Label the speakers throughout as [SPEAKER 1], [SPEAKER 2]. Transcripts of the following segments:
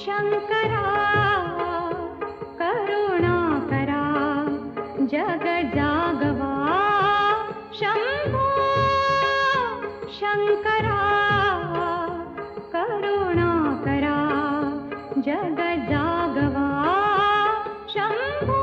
[SPEAKER 1] शंकरा करुणा करा जग जागवा शंभो शंकरा करुणा करा जग जागवा शंभो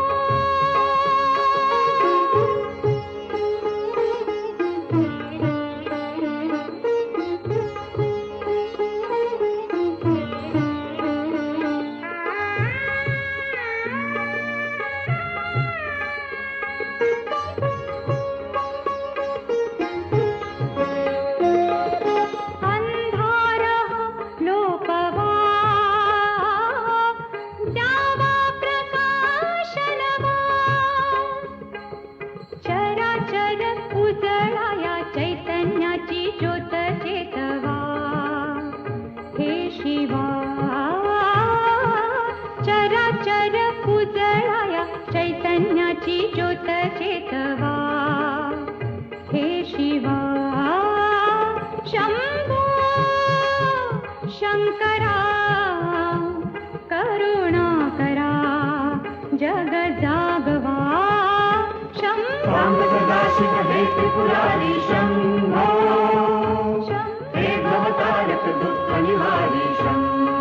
[SPEAKER 1] चैतन्याची ज्योत चेतवा हे शिवा चराचर उजळाया चैतन्याची ज्योत चेतवा हे शिवा शंभो शंकरा करुणा करा जग जागवा शंभो
[SPEAKER 2] हे त्रिपुरारी शंभो हे भवतारक दुःख निवारी शंभो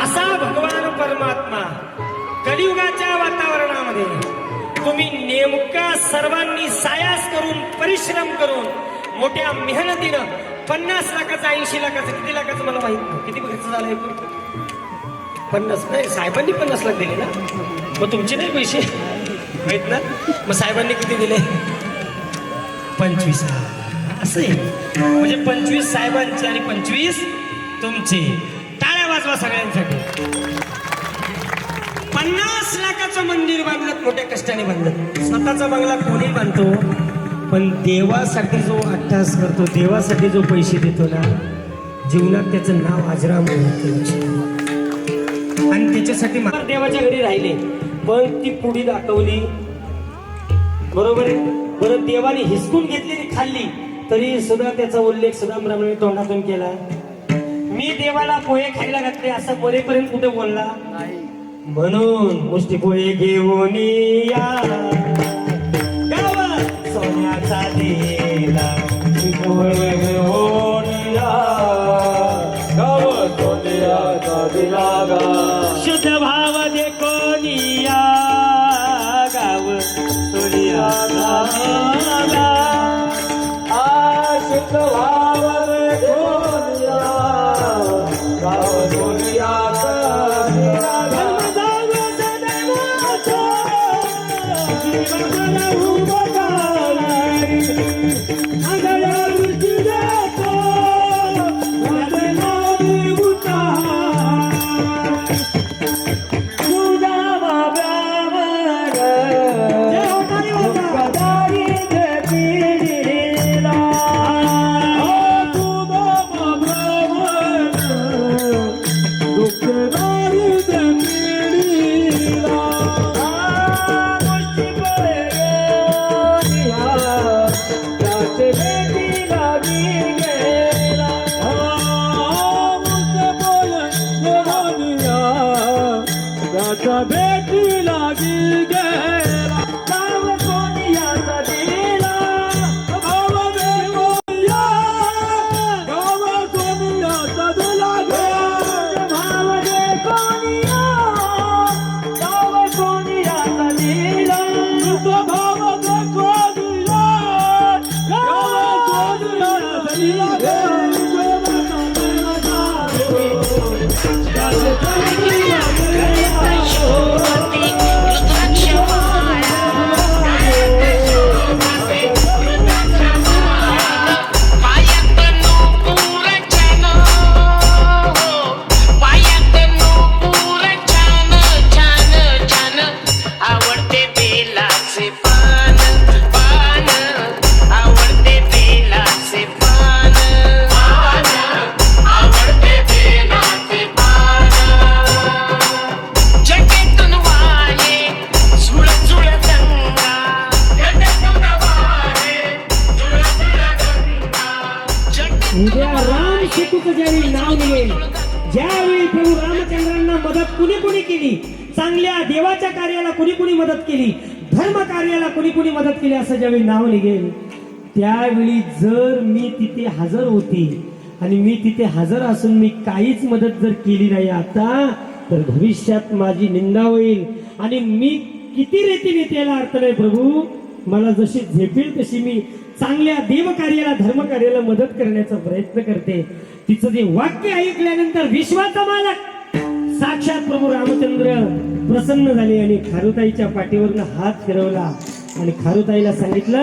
[SPEAKER 3] असा भगवान परमात्मा कलियुगाच्या वातावरणामध्ये तुम्ही नेमका सर्वांनी सायास करून परिश्रम करून मोठ्या मेहनतीनं 50 लाखाचं 80 लाखाचं किती लाखाचं मला माहित नाही किती खर्च झाला एकूण 50 नाही साहेबांनी 50 लाख दिले ना मग तुमचे नाही पैसे माहित ना मग साहेबांनी किती दिले 25 असं आहे म्हणजे 25 साहेबांचे आणि 25 तुमचे टाळ्या वाजवा सगळ्यांसाठी 50 लाखाचं मंदिर बांधलं मोठ्या कष्टाने बांधलं स्वतःचा बंगला कोणी बांधतो पण देवासाठी जो अट्टास करतो देवासाठी जो पैसे देतो ना जीवनात त्याचं नाव आजराम होतं आणि त्याच्यासाठी देवाच्या घरी राहिले पण ती पुढी दाखवली बरोबर आहे बरं देवाने हिसकून घेतलेली खाल्ली तरी सुद्धा त्याचा उल्लेख सुद्धा ब्राह्मणाने तोंडातून केला मी देवाला पोहे खायला घातले असं बोलेपर्यंत कुठे बोलला म्हणून मुष्टी पोहे घेऊन या गावात सोन्याचा दिला पोहे घेऊन या गावात सोन्याचा दिला शुद्ध भाव दे कोणिया गाव सोनिया शुद्ध भाव दे कोणिया गाव सोनिया
[SPEAKER 4] आवडते बेलाचे पान पान आवडते बेलाचे पान आवडते बेलाचे पान जटेतून वाले झुळ झुळ गंगा जटेतून वाले झुळ झुळ गंगा
[SPEAKER 3] उद्या राम शेतूचं ज्यावेळी नाव निघेल, ज्यावेळी प्रभू रामचंद्रांना मदत कुणी कुणी केली, चांगल्या देवाच्या कार्याला कुणी कुणी मदत केली, धर्म कार्याला कुणी कुणी मदत केली असं ज्यावेळी नाव निघेल, त्यावेळी जर मी तिथे हजर होती आणि मी तिथे हजर असून मी काहीच मदत जर केली नाही आता, तर भविष्यात माझी निंदा होईल आणि मी किती रीतीने त्याला अर्थ नाही. प्रभू मला जशी झेपेल तशी मी चांगल्या देव कार्याला धर्म कार्याला मदत करण्याचा प्रयत्न करते. तिचं जे वाक्य ऐकल्यानंतर विश्वाचा मालक साक्षात प्रभू रामचंद्र प्रसन्न झाले आणि खारुताईच्या पाठीवरनं हात फिरवला आणि खारुताईला सांगितलं,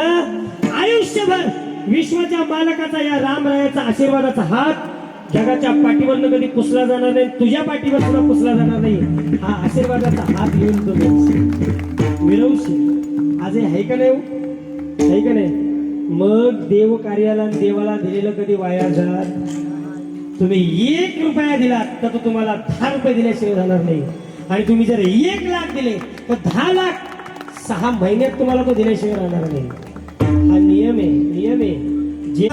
[SPEAKER 3] आयुष्यभर विश्वाच्या मालकाचा या रामरायाचा आशीर्वादाचा हात जगाच्या पाठीवरनं कधी पुसला जाणार नाही, तुझ्या पाठीवर सुद्धा पुसला जाणार नाही. हा आशीर्वादाचा हात घेऊन तो मिळवशील. आज हे आहे का नाही, आहे का नाही? मग देव कार्याला देवाला दिलेलं कधी वाया जात? तुम्ही 1 रुपया दिलात तर तो तुम्हाला 10 रुपये दिल्याशिवाय जाणार नाही. आणि तुम्ही जर 1 लाख दिले तर 10 लाख 6 महिन्यात तुम्हाला तो दिल्याशिवाय राहणार नाही. हा नियम आहे, नियम आहे. जे